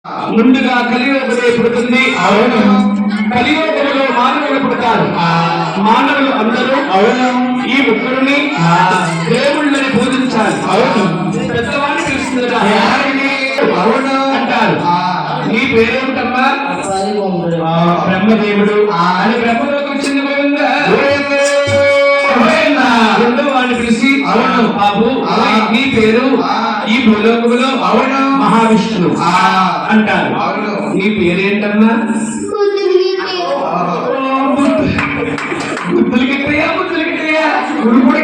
ముందుగా కలియుగమే పుడుతుంది. కలియుగంలో మానవులు పుడతారు. మానవులు అందరూ ఈ ముగ్గురిని దేవుళ్ళని పూజించాలి. పెద్దవాడిని పిలుస్తున్నారు అంటారు. నీ పేరేమిటమ్మా? బ్రహ్మదేవుడు అని బ్రహ్మలోకం చెందిపోయిందా? రెండో వాడిని పిలిచి బాబు నీ పేరు ఈ భూలోకములో మహావిష్ణు అంటారు. నీ పేరేంటమ్మా? బుద్ధులు గిట్టయ్యా గురు కూడా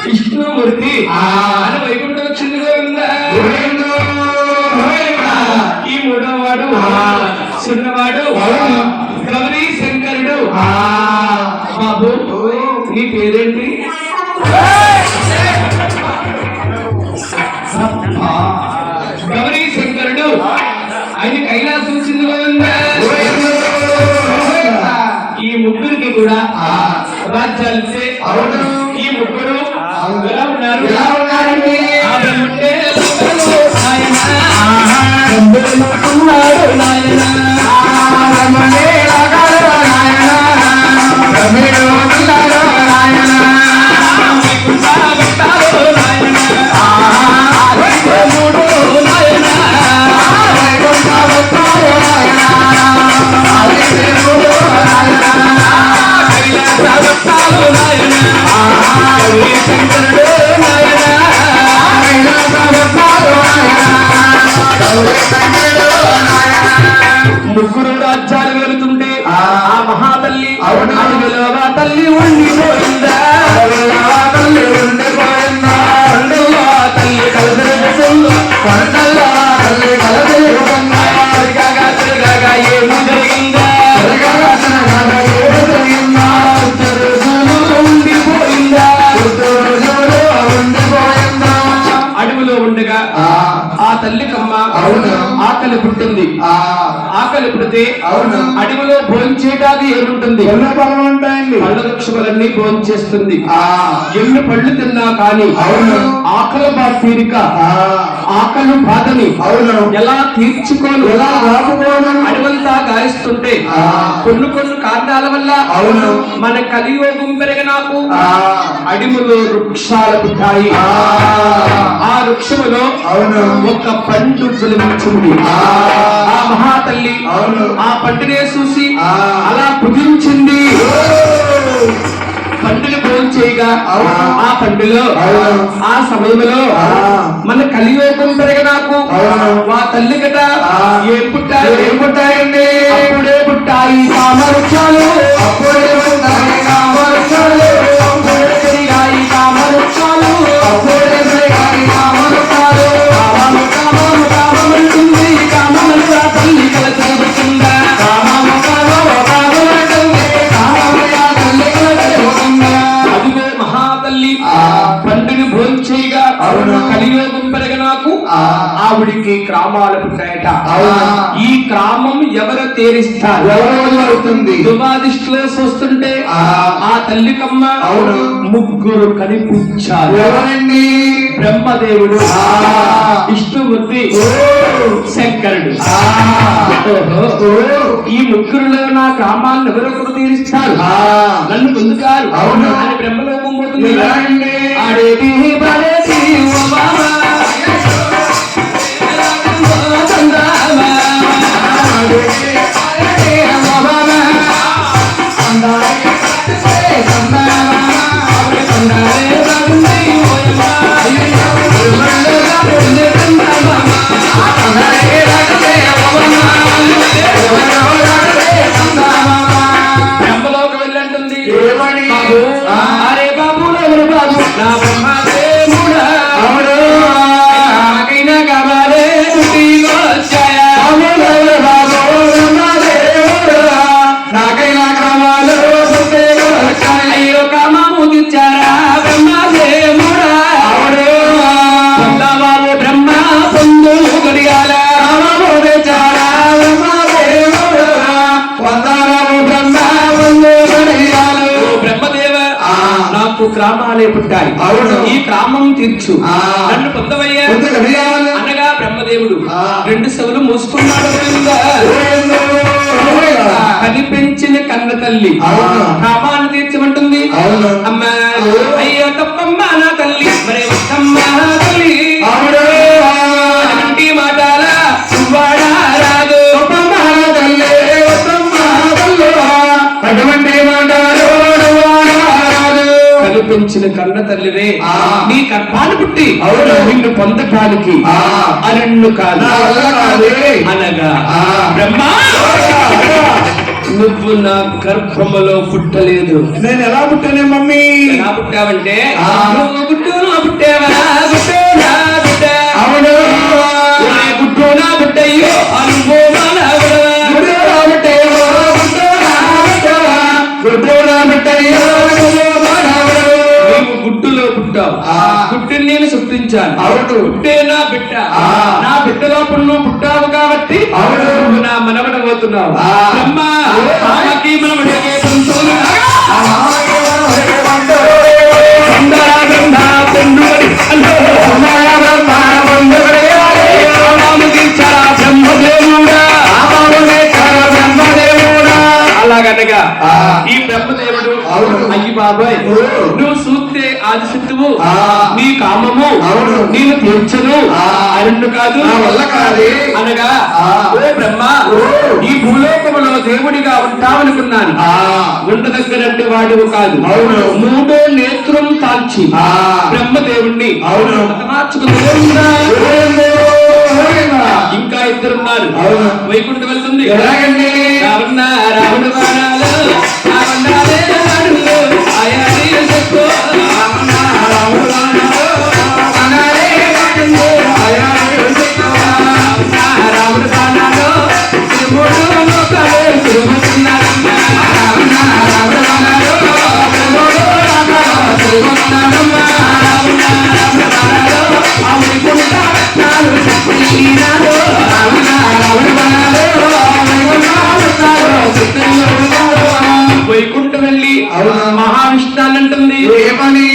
విష్ణుమూర్తి అని వైకుంఠం వచ్చిందిగా ఉందా? ఈ మూడో వాడు చిన్నవాడు గౌరీ శంకరుడు. బాబు నీ పేరేంటి? గౌరీ శంకరుడు. ఆయన కైలాసం చిందుగా ఉందా? ఈ ముగ్గురికి కూడా రాజ్యాలు ఈ ముగ్గురు ఎలా ఉన్నారు? ముగ్గురు రాజ్యాలు వెళుతుంటే ఆ మహాతల్లి అడవిలోగా తల్లి ఉండిపోయిందా? తల్లి ఉండిపోయిందా? తల్లి కలదలుచుకుందా? తల్లి కలదలుచుకుందా? తిరగగా ఏమి జరిగిందా? అడవిలో ఉండగా ఆ తల్లికమ్మ ఆకలి పుట్టింది. ఆకలి పుడితే అడవిలో భోంచేయడానికి ఏముంటుంది? పళ్ళ వృక్షములన్నీ భోంచేస్తుంది. ఎన్ని పళ్ళు తిన్నా కానీ ఆకలి తీరిక ఆకలి బాధని ఎలా తీర్చుకోను ఎలా రాకపోను అడవంతా గాయస్తుంటే కొన్ని కారణాల వల్ల మన కలియోగం పెరగనాకు అడవిలో వృక్షాలు పుట్టాయి. ఆ వృక్షములో ఒక పండు ఫలించింది. ఆ మహాతల్లి ఆ పండునే చూసి అలా పుజించింది. పండుని భోంచేయగా ఆ పండులో ఆ సమయంలో మన కలియోగం పెరగనాకు ఆ తల్లి గట ఏం పుట్టాయండి? అప్పుడే పుట్టాయి కామవృక్షాలు. అప్పుడే పుట్టాయి కామవృక్షాలు. అప్పుడే పెరిగాయి కామవృక్షాలు. అప్పుడే పెరిగాయి కామవృక్షాలు. కామమంటుంది కామమంతా తల్లి కలచబడుతుందా? అదిగో మహాతల్లి పండుని భోంచేయగా కలియోగం పెరగనాకు ఆవిడికి గ్రామాలు పుట్టాయట. ఈ గ్రామం ఎవరు తేరిస్తారు? దువాదిష్టిలో చూస్తుంటే ఆ తల్లికమ్మ ముగ్గురు కనిపించారు. ఎవరండి? బ్రహ్మదేవుడు, విష్ణుమూర్తి, శంకరుడు. ఈ ముగ్గురులో నా గ్రామాన్ని ఎవరొకరు తీరుస్తారు? నన్ను పొందుతారు అని బ్రహ్మలోకం పోతుంది. ఆడేది పడేది బ్రహ్మలోకం వెళ్ళంటుంది. అరే బాబు ఎవరు బాబు? నా బ్రహ్మదేవుడా నాకైనా కావాలే వచ్చాయా? నాకైనా కావాలో అయ్యో కామము తెచ్చారా బ్రహ్మదేవుడా? బాబు బ్రహ్మ పొందు గడియాల తెచ్చారా బ్రహ్మదేవుడా? బ్రహ్మ పొందు గడియాలు. బ్రహ్మదేవ నాకు గ్రామాలే పుట్టాయి. ఈ గ్రామం తీర్చు నన్ను పొందవయ్యా అనగా బ్రహ్మదేవుడు రెండు చెవులు మూసుకున్నాడు కనిపించిన కన్న తల్లి కామాన్ని తీర్చమంటుంది అమ్మా అయ్యో తప్పమ్మ నా తల్లి మరి వద్దమ్మ తల్లి అటువంటి మాటాల వాడా రాదు అటువంటి మాటాలు కనిపించిన కన్న తల్లివే నీ గర్భాన్ని పుట్టి నిన్ను పొందటానికి అరణ్యు కాదు అనగా బ్రహ్మా నువ్వు నా గర్భములో పుట్టలేదు. నేను ఎలా పుట్టానే మమ్మీ? ఎలా పుట్టావంటే నువ్వు గుడ్డు నా పుట్టావా గుడ్డు నా బిడ్డ అవును గుడ్డు నా బిడ్డయ్యో అనుభవం గుడ్డులో పుట్టావు గుడ్డుని నేను సృష్టించాను గుడ్డే నా బిడ్డ నా బిడ్డలో నువ్వు పుట్టావు కాబట్టి నువ్వు నా మనవడ పోతున్నావు బ్రహ్మా అలాగనగా ఈ బ్రహ్మదేవుడు అయ్యి బాబాయ్ నువ్వు చూస్తే ఆదిశక్తువు నీ కామము నేను తీర్చను అరణ్యు కాదు వల్ల కాదు అనగా ఓ బ్రహ్మ ఈ భూలోకములో దేవుడిగా ఉంటావనుకున్నాను ఉండదగ్గరంటే వాడు కాదు మూడో నేత్రం తాల్చి బ్రహ్మదేవుణ్ణి ఇంకా ఇద్దరున్నారు వైకుంఠం వెళ్తుంది రావణ బాణాలు వైకుంఠం వెళ్ళి మహావిష్ణాన్ని అంటుంది ఏమని?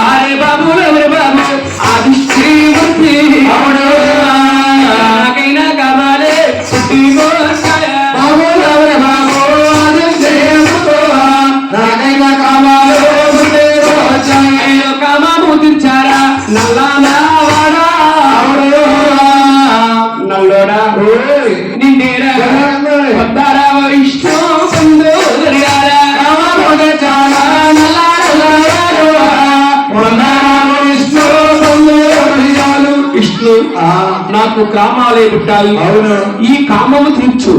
అరే బాబు ఎవరి బాబు ఆదిశ్రీమూర్తి నాకైనా కావాలే బాబు ఎవరి బాబు నాకైనా కావాలో కామాము తీర్చారా నల్లానా వాడా నల్లోడా నిన్నేరా వద్దారా విష్ణు విష్ణు నాకు కామాలే పుట్టాలి ఈ కామము తీర్చు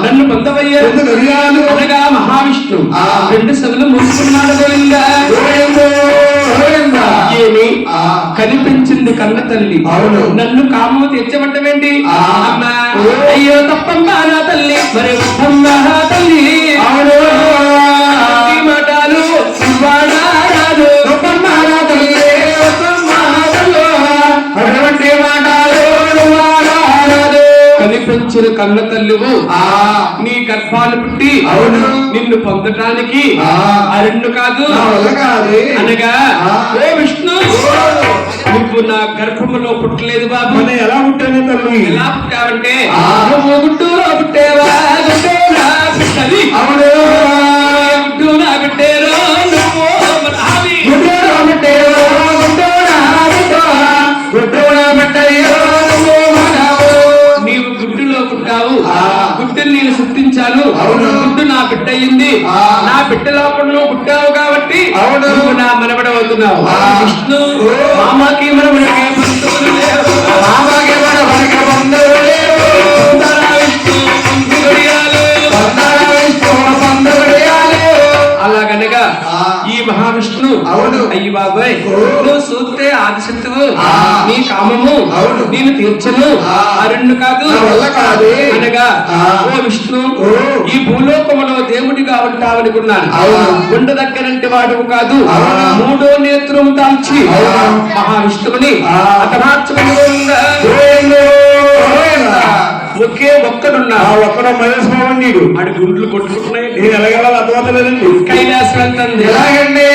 నన్ను పొందవయ్యారు అనగా మహావిష్ణు రెండు సభలు మూసుకున్నాడు ఏమి కనిపించింది కన్న తల్లి నన్ను కామము తీర్చబట్టమేంటి అయ్యో తప్పమ్మా నా తల్లి మరి వద్దమ్మా తల్లి మాటలు రాదు కనిపించిన కన్న తల్లువు నీ గర్భాన్ని పుట్టి నిన్ను పొందటానికి అరణ్యు కాదు అనగా ఓ విష్ణు నువ్వు నా గర్భములో పుట్టలేదు బాబు. ఎలా పుట్టానే తల్లి? ఎలా పుట్టావంటే నువ్వు గుడ్డులో పుట్టేవా గుడ్డు నా బిడ్డది గుడ్డు నా బిడ్డేరో నువ్వు నీవు గుడ్డులో పుట్టావు గుడ్డుని నేను సృష్టించాను గుడ్డు నా బిడ్డ అయింది నా బిడ్డ లోపల నువ్వు పుట్టావు కాబట్టి నువ్వు నా మనవడవుతున్నావు విష్ణు మామాకి మనవడికి బంధువులు లేవు మామాకి మనవడికి బంధువులు లేవు అలాగనగా ఈ మహావిష్ణు అయ్యి బాబాయ్ నువ్వు చూస్తే ఆదిశక్తువు నీ కామము నేను తీర్చను అరణ్యు కాదు అనగా ఓ విష్ణు ఈ భూలోకములో దేవుడిగా ఉంటావనుకున్నాను ఉండదగ్గరంటే వాడు కాదు మూడో నేత్రం దాల్చి మహావిష్ణువుని అతమార్చమని ఒకే ఒక్కడున్నా ఒక్కడ మహేష్ బాబు నీడు అడి గుండ్లు కొట్టుకుంటున్నాయి. నేను ఎలాగలా అర్థమవుతలేదండి. కైలాసం వెళ్తుంది ఎలాగండి?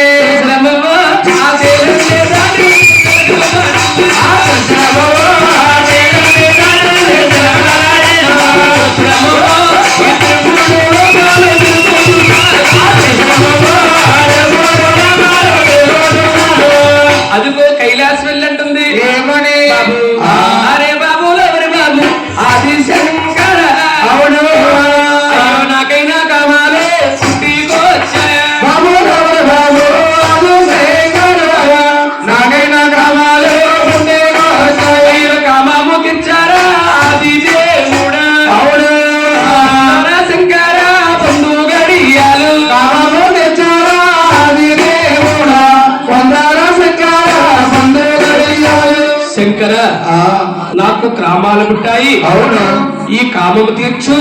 కామాలు పుట్టాయి అవును ఈ కామము తీర్చు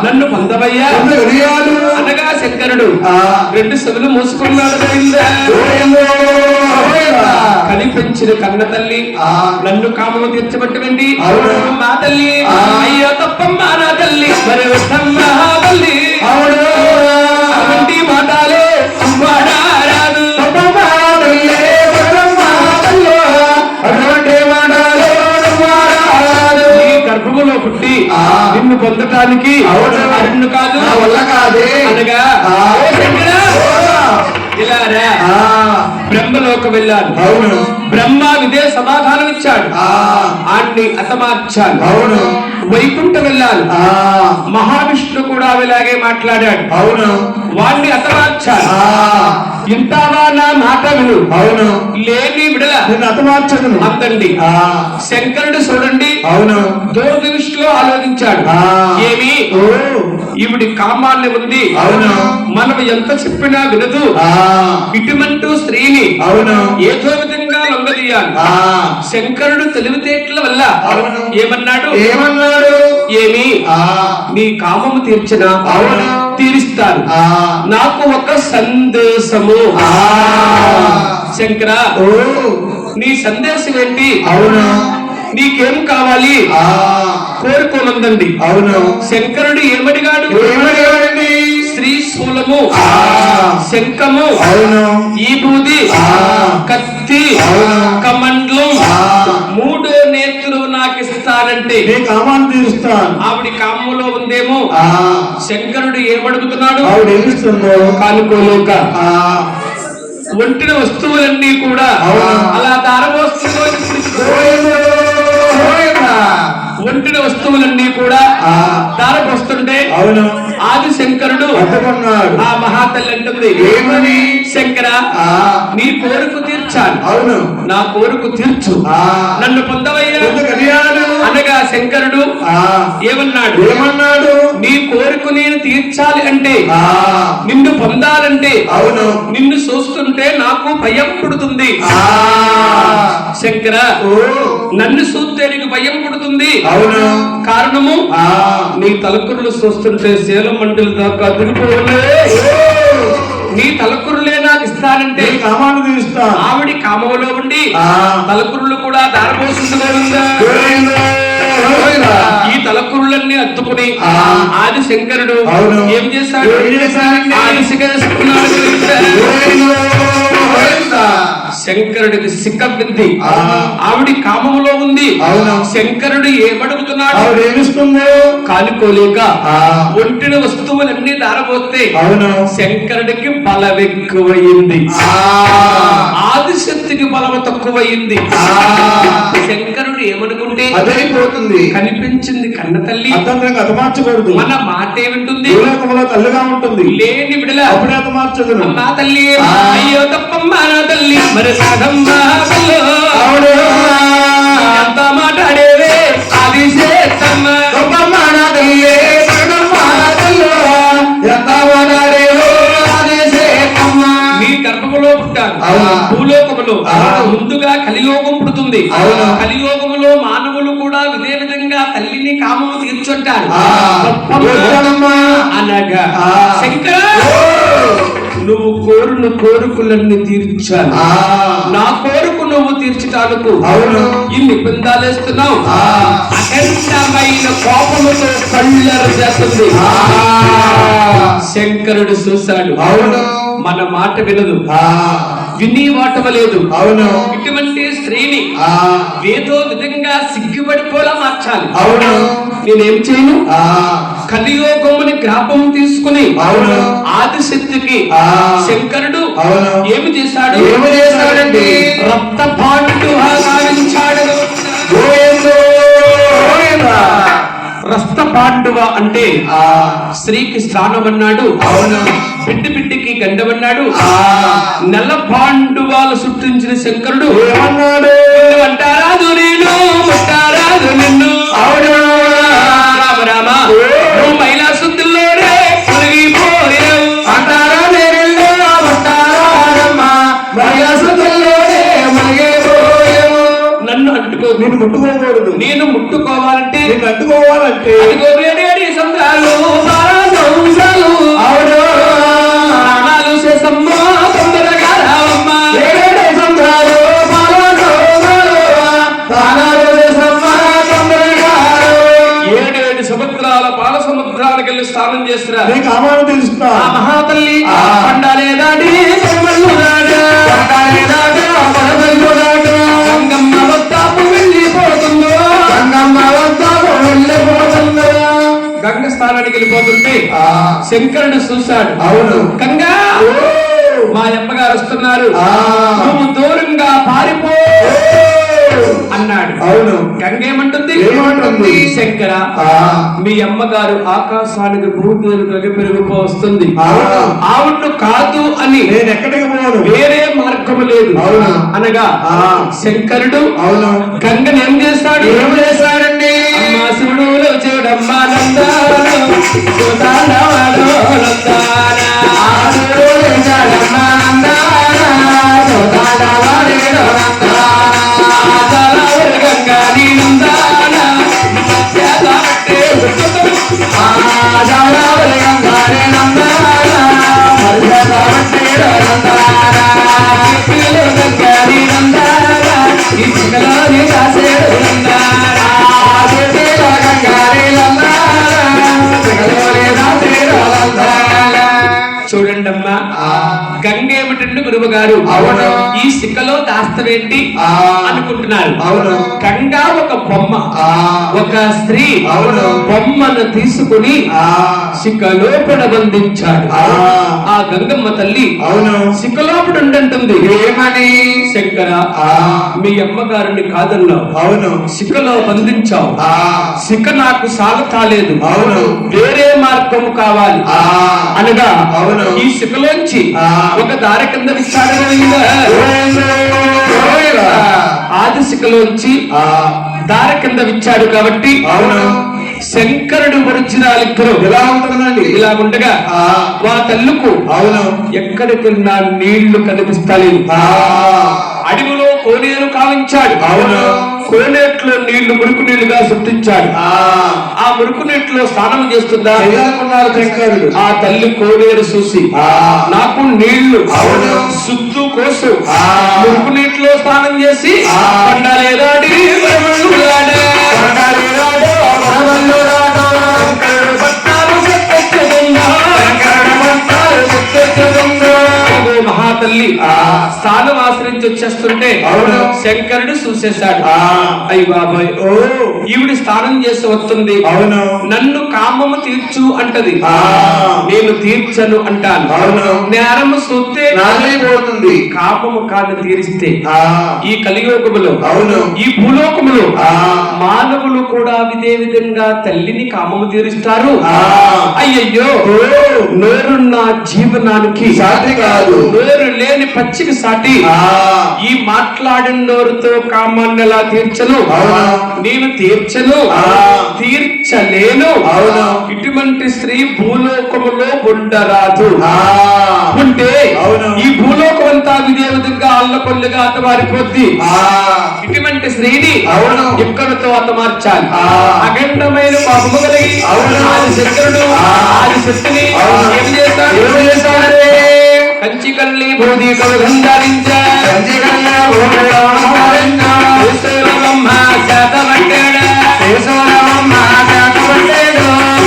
నన్ను పొందవయ్యా హృదయాలు అనగా శంకరుడు రెండు చెవులు మూసుకున్నాడు గోవిందా. కనిపించిన కన్న తల్లి నన్ను కామము తీర్చబట్టి అవును. మా తల్లి అయ్యో తప్పమ్మా నా తల్లి మరి వద్దమ్మా తల్లి అవును అటువంటి మాటలే వాడారాదు అటువంటి మాటలు వాడారాదు. ఈ గర్భములో పుట్టి నిన్ను పొందటానికి అవును. అరుణ్ణు కాదు నా వల్ల కాదే. అనగా ఓ శంకరా, ఇలా రా. బ్రహ్మలోకం వెళ్ళాను అవును బ్రహ్మ ఇదే సమాధానం ఇచ్చాడు ఆడిని అతమార్చాను అవును వైకుంఠం వెళ్ళాను ఆ మహావిష్ణు కూడా ఇలాగే మాట్లాడాడు అవును వాణ్ణి అతమార్చాను ఆ ఇంతావా నా మాట విను అవును లేని విడల నేను అతమార్చను. అంతండి ఆ శంకరుడు చూడండి అవును దూరదృష్టిలో ఆలోచించాడు ఆ ఏమి ఓ ఈవిడి కామాన్ని ఉంది అవును మనం ఎంత చెప్పినా వినదు ఆ ఇటువంటి స్త్రీని అవును ఏదో విధంగా లొంగదీయాలి ఆ శంకరుడు తెలివితేటల వల్ల అవును. ఏమన్నాడు ఏమన్నాడు ఏమి ఆ నీ కామము తీర్చిన అవును. తీరుస్తాను ఆ నాకు ఒక సందేశము ఆ శంకర ఓ నీ సందేశం ఏంటి అవును నీకేం కావాలి ఆ కోరుకోనందండి అవును శంకరుడు ఏమడిగాడు ఏమడిగాడండి? శ్రీశూలము ఆ శంఖము అవును ఈ బూది ఆ కత్తి అవును. కమండలం ఆ మూడో నేత్రులు నాకు ఇస్తానంటే నీ కామాన్ని తీరుస్తాను. ఆవిడ కామంలో ఉందేమో ఆ శంకరుడు ఏమడుగుతున్నాడు ఆవిడ ఏమిస్తుందో కానుకోలేక ఆ ఒంటిన వస్తువులన్నీ కూడా అవును. అలా దారబోస్తుందో ఒంటిన వస్తువులన్నీ కూడా ఆ దారపోస్తుంటే అవును ఆది శంకరుడు అడ్డుకున్నాడు. ఆ మహాతల్లి అంటుంది ఏమని? శంకర ఆ నీ కోరిక తీర్చాను అవును నా కోరిక తీర్చు ఆ నన్ను పొందవయ్యా ఎందుకనియాడు? అనగా శంకరుడు ఆ ఏమన్నాడు ఏమన్నాడు? నీ కోరిక నేను తీర్చాలి అంటే ఆ నిన్ను పొందాలంటే అవును నిన్ను చూస్తుంటే నాకు భయం పుడుతుంది ఆ శంకర ఓ నన్ను చూస్తే నీకు భయం పుడుతుంది అవును కారణము ఆ నీ తలకురులు చూస్తుంటే శీలం మండలి దాకా తిరిగిపోలే నీ తలకురులే నాకు ఇస్తానంటే నీ కామాన్ని తీరుస్తాను. ఆవిడి కామంలో ఉండి ఆ తలకురులు కూడా దారపోస్తుందిగా ఉందా ఈ తలకురులన్నీ అత్తుకుని ఆ. ఆది శంకరుడు అవును. ఏం చేశాడు ఏం చేశాడండి? ఆది శంకరుడు శంకరుడికి సిక్కబింది ఆ. ఆవిడి కామములో ఉంది అవును. శంకరుడు ఏమడుగుతున్నాడు ఆవిడ ఏమిస్తుందో కానుకోలేక ఆ ఒంటిన వస్తువులన్నీ దారబోతే అవును శంకరుడికి బలం ఎక్కువయింది ఆ ఆదిశక్తికి బలం తక్కువయింది ఆ శంకరుడు ఏమనుకుంటే అదైపోతుంది. కనిపించింది కన్న తల్లి అర్థంగా అతమార్చకూడదు. మన మాట ఏమింటుంది భూలోకంలో తల్లిగా ఉంటుంది. లేని విడల అప్పుడే అతమార్చదును. అమ్మా తల్లి ఆ. అయ్యో తప్పమ్మా నా తల్లి మరి సాగమ్మా తల్లో. అవును. ఎంత మాట్లాడేవే అది చేస్తమ్మ గొప్పమ్మ నా తల్లి, గొప్పమ్మ నా తల్లో, ఎంత వాడారేవో అదే చేతమ్మ. నీ గర్భములో పుట్టాను అవును. భూలోకములో ఆ. ముందుగా కలియోగం పుడుతుంది అవును. కలియోగములో మానవులు కూడా ఇదే విధంగా తల్లిని కామము తీర్చుంటారు ఆ. వచ్చానమ్మ. అనగా ఆ. శంకర నువ్వు కోరును కోరికలన్నీ తీర్చాను ఆ నా కోరిక నువ్వు తీర్చటానికి అవును. ఇన్ని పిందాలేస్తున్నావు ఆ. అఖండమైన కోపముతో కళ్ళెరు చేస్తుంది ఆ శంకరుడు చూశాడు అవును. మన మాట వినదు ఆ విని వాటవలేదు అవును. ఇటువంటి స్త్రీని ఆ ఏదో విధంగా సిగ్గుపడిపోలా మార్చాలి అవును. నేనేం చేయను ఆ కలియోగముని గ్రాపం తీసుకుని అవును. ఆదిశక్తికి ఆ. శంకరుడు అవును. ఏమి చేశాడు ఏమి చేశాడండి? రక్త పాండు గావించాడు గోవిందో గోవిందా. రక్త పాండువ అంటే ఆ స్త్రీకి స్నానం అన్నాడు అవును. బిడ్డికి గండమన్నాడు ఆ నల్ల పాండువాలు సృష్టించిన శంకరుడు ఏమన్నాడు? అంటారాదు నేను ముట్టారాదు నిన్ను అవును. రామ రామ నువ్వు మహిళా శుద్ధిలోనే మునిగిపోయావు అంటారా నేరిల్లో అంటారారమ్మ, వయసులోనే మునిగిపోయావు. నన్ను అంటుకో నిన్ను ముట్టుకోకూడదు. నేను ముట్టుకోవాలి నిన్ను అడ్డుకోవాలంటే అదిగో వేడి సంద్రాలు సంవత్సరాలు అవును ప్రాణాలు చేసమ్మ తొందరగా రావమ్మ ఏడేడు సంవత్సరాలు ఏడేడు సముద్రాల పాల సముద్రాలకు వెళ్ళి స్నానం చేస్తున్నా నీకు అమాను తెలుస్తున్నా ఆ మహాతల్లి పండాలే దాడి గంగమ్మ వద్దాపు వెళ్ళిపోతుందో గంగ స్థానానికి వెళ్ళిపోతుంటే శంకరుడు చూశాడు. అవును. గంగా మా అమ్మగారు వస్తున్నారు, నువ్వు దూరంగా పారిపో అన్నాడు. అవును. గంగ ఏమంటుంది? ఏమంటుంది? శంకర, మీ అమ్మగారు ఆకాశానికి భూమికి పెరుగుపో వస్తుంది, అవును. ఆవును కాదు అని నేను ఎక్కడికి పోను, వేరే మార్గము లేదు అవును. అనగా శంకరుడు అవును గంగను ఏం చేస్తాడు? ఏం చేశాడండి? అమ్మా శివుడు చూడమ్మా చూడండమ్మా, గంగ ఏమిటండి గురువు గారు? అవును. ఈ శిఖలో దాస్తవేంటి అనుకుంటున్నారు. అవును. గంగ ఒక బొమ్మ, ఒక స్త్రీ అవును. బొమ్మను తీసుకుని శిఖలోపడ బంధించాడు. ఆ గంగమ్మ తల్లి అవును శిఖలోపడ ఉండంటుంది. ఏమని? శంకర, మీ అమ్మగారిని కాదన్నావు, అవును శిఖలో బంధించావు, శిఖ నాకు సాగతాలేదు, అవును. వేరే మార్గము కావాలి అనగా అవును. ఈ శిఖలోంచి ఒక దారి కింద విచ్చాడు. ఆది శిఖలోంచి దారి కింద విచ్చాడు కాబట్టి అవును శంకరుడు ఒరిజినల్ ఇద్దరు ఎలా ఉంటుందండి? ఇలా ఉండగా వా తల్లుకు అవును ఎక్కడికి నీళ్లు కనిపిస్తాయి. అడవిలో కోనేరు కావించాడు. అవును. కోనేట్లో నీళ్లు మురుకు నీళ్లుగా సృష్టించాడు. ఆ మురుకు నీటిలో స్నానం చేస్తుందా శంకరుడు. ఆ తల్లి కోనేరు చూసి నాకు నీళ్లు అవును. సుత్తు కోసు మురుకు నీటిలో స్నానం చేసి పండాలేదాడి మహాతల్లి స్థానం ఆశ్రయించి వచ్చేస్తుంటే శంకరుడు చూసేశాడు. అయ్యి బాబాయ్, ఈవిడ స్నానం చేసి వస్తుంది, అవును నన్ను కామము తీర్చు అంటది, నేను తీర్చను అంటాను. నేరము చూస్తే పోతుంది, కామము కాని తీరిస్తే ఈ కలియోగములో అవును ఈ భూలోకములో మానవులు కూడా ఇదే విధంగా తల్లిని కామము తీరుస్తారు. అయ్యయ్యో, నోరున్న జీవనానికి సాటి కాదు, నోరు లేని పచ్చికి సాటి. ఈ మాట్లాడిన నోరుతో కామాన్ని ఎలా తీర్చను? నేను తీర్చను, తీర్చలేను. ఇటువంటి స్త్రీ భూలోకములో ఉండరాదు. ఉంటే ఈ భూలోకం అంతా ఇదే విధంగా అల్లకొల్లుగా అతమారిపోద్ది. ఇటువంటి స్త్రీని ఎక్కడితో అతమార్చాలి? అఖండమైన పాపము కలిగి ఆది శంకరుడు ఆది శక్తిని ఏం చేశాడు? కంచి కల్లి బోధి కలుగంధరించాడు.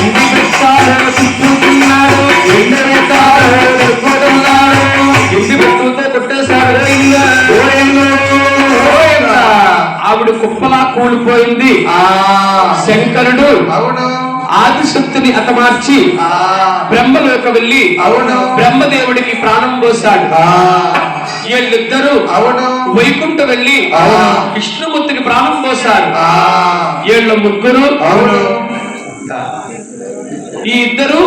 ఇంటి పెట్టాడు చుట్టుకున్నాడు, ఇంటి పెట్టుతో కొట్టేశాడు. ఆవిడ కుప్పలా కూలిపోయింది. శంకరుడు ఆదిశక్తిని అతమార్చి బ్రహ్మలోకి వెళ్ళి బ్రహ్మదేవుడికి ప్రాణం పోశాడు. వీళ్ళిద్దరూ వైకుంఠ వెళ్ళి విష్ణుమూర్తికి ప్రాణం పోశారు. వీళ్ళ ముగ్గురు, ఈ ఇద్దరు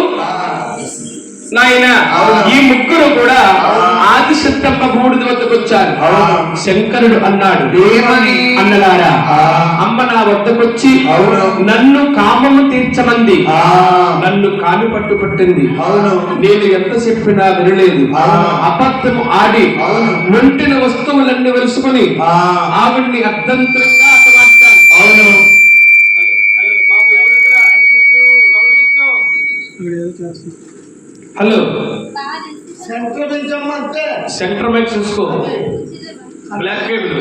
నాయన, ఈ ముగ్గురు కూడా ఆదిశక్తమ్మ బూడిద వద్దకు వచ్చారు. శంకరుడు అన్నాడు, ఏమని? అన్నలారా, అమ్మ నా వద్దకొచ్చి నన్ను కామము తీర్చమంది, నన్ను కామి పట్టుపట్టింది. నేను ఎంత చెప్పినా వినలేదు. అబద్ధము ఆడి ఒంటిన వస్తువులన్నీ వెలుసుకుని ఆవిడ్ని అర్ధంతరంగా అతమార్చాను. హలో సెంటర్ పెంచమ్మంటే సెంటర్ మైక్ చూసుకో బ్లాక్ కేబుల్